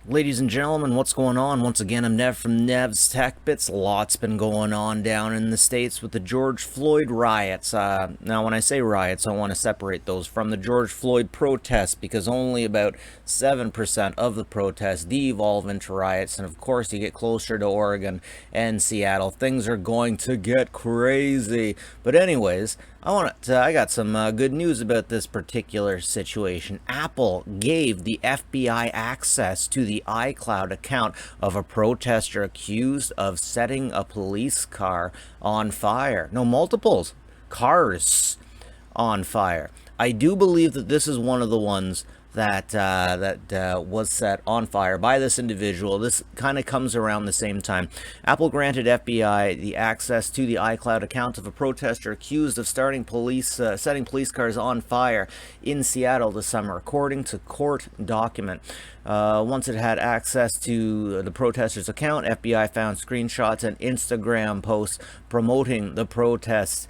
Ladies and gentlemen, what's going on? Once again, I'm Nev from Nev's Tech Bits. Lots been going on down in the States with the George Floyd riots. Now, when I say riots, I want to separate those from the George Floyd protests because only about 7% of the protests devolve into riots. And of course, you get closer to Oregon and Seattle, things are going to get crazy. But anyways, I got some good news about this particular situation. Apple gave the FBI access to the iCloud account of a protester accused of setting a police car on fire. No, multiples cars on fire. I do believe that this is one of the ones that was set on fire by this individual. This kind of comes around the same time. Apple granted FBI the access to the iCloud account of a protester accused of setting police cars on fire in Seattle this summer, according to court document. Once it had access to the protester's account, FBI found screenshots and Instagram posts promoting the protests.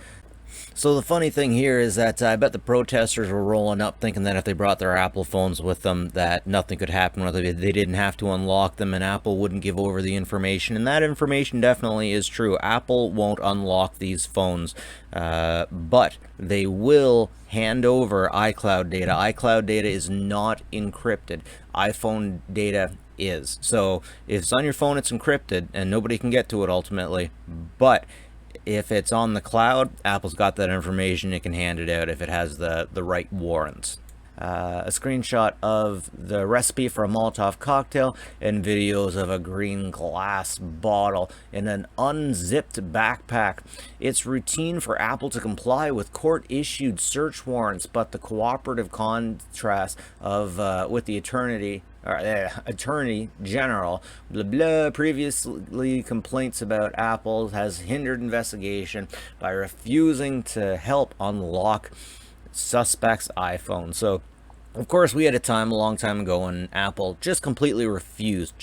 So the funny thing here is that I bet the protesters were rolling up thinking that if they brought their Apple phones with them that nothing could happen with it. They didn't have to unlock them and Apple wouldn't give over the information. And that information definitely is true. Apple won't unlock these phones, but they will hand over iCloud data. iCloud data is not encrypted. iPhone data is. So if it's on your phone, it's encrypted and nobody can get to it ultimately. But if it's on the cloud, Apple's got that information. It can hand it out if it has the right warrants. A screenshot of the recipe for a Molotov cocktail and videos of a green glass bottle in an unzipped backpack. It's routine for Apple to comply with court-issued search warrants, but the cooperative contrast of with the Attorney General, blah blah, previously complaints about Apple has hindered investigation by refusing to help unlock suspect's iPhone. So of course, we had a time a long time ago when Apple just completely refused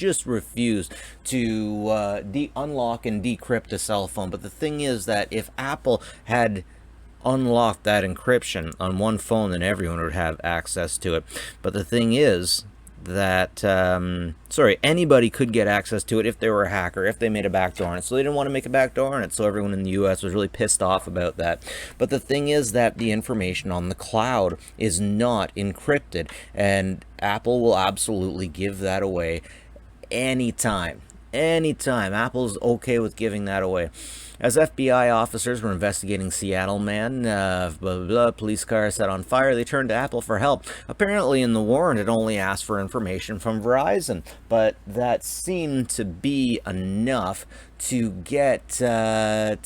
to unlock and decrypt a cell phone. But the thing is that if Apple had unlocked that encryption on one phone, then everyone would have access to it. But the thing is that anybody could get access to it if they were a hacker, if they made a backdoor on it. So they didn't want to make a backdoor on it, so everyone in the US was really pissed off about that. But the thing is that the information on the cloud is not encrypted, and Apple will absolutely give that away anytime. Apple's okay with giving that away. As FBI officers were investigating Seattle man, police car set on fire, they turned to Apple for help. Apparently in the warrant it only asked for information from Verizon, but that seemed to be enough to get into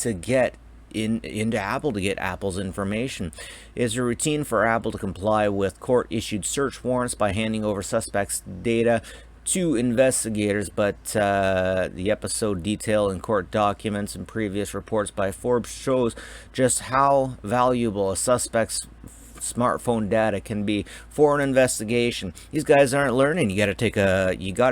Apple to get Apple's information. It's a routine for Apple to comply with court-issued search warrants by handing over suspects' data to investigators, but the episode detail in court documents and previous reports by Forbes shows just how valuable a suspect's smartphone data can be for an investigation. These guys aren't learning. You got to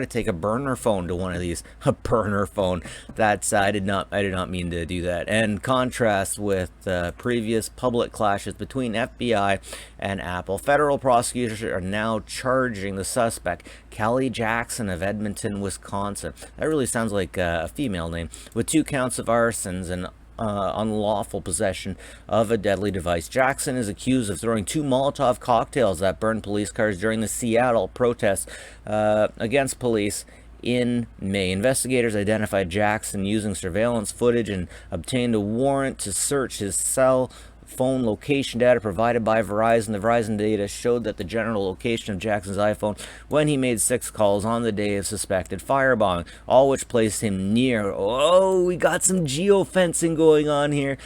take a burner phone to one of these. A burner phone. That's I did not mean to do that. And contrast with previous public clashes between FBI and Apple, federal prosecutors are now charging the suspect, Kelly Jackson of Edmonton, Wisconsin. That really sounds like a female name, with 2 counts of arsons and unlawful possession of a deadly device. Jackson is accused of throwing 2 Molotov cocktails that burned police cars during the Seattle protests against police in May. Investigators identified Jackson using surveillance footage and obtained a warrant to search his cell phone location data provided by Verizon. The Verizon data showed that the general location of Jackson's iPhone when he made 6 calls on the day of suspected firebombing, all which placed him near, we got some geofencing going on here,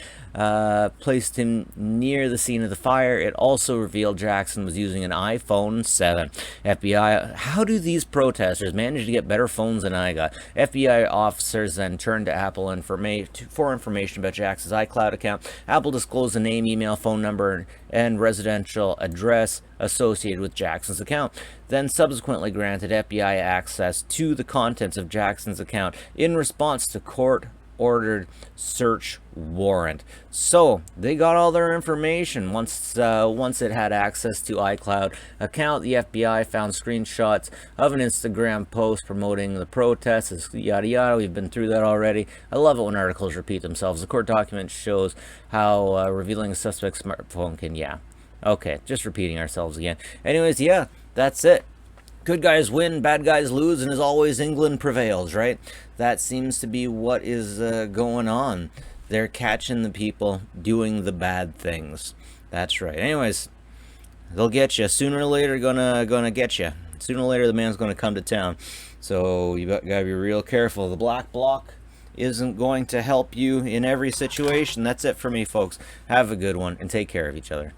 placed him near the scene of the fire. It also revealed Jackson was using an iPhone 7. FBI, how do these protesters manage to get better phones than I got? FBI officers then turned to Apple for information about Jackson's iCloud account. Apple disclosed the name, email, phone number, and residential address associated with Jackson's account, then subsequently granted FBI access to the contents of Jackson's account in response to court ordered search warrant. So they got all their information. Once it had access to iCloud account, the FBI found screenshots of an Instagram post promoting the protests, yada yada. We've been through that already. I love it when articles repeat themselves. The court document shows how revealing a suspect's smartphone can, yeah. Okay, just repeating ourselves again. Anyways, yeah, that's it. Good guys win, bad guys lose, and as always, England prevails, right? That seems to be what is going on. They're catching the people doing the bad things. That's right. Anyways, they'll get you. Sooner or later, gonna get you. Sooner or later, the man's gonna come to town. So you gotta be real careful. The black bloc isn't going to help you in every situation. That's it for me, folks. Have a good one, and take care of each other.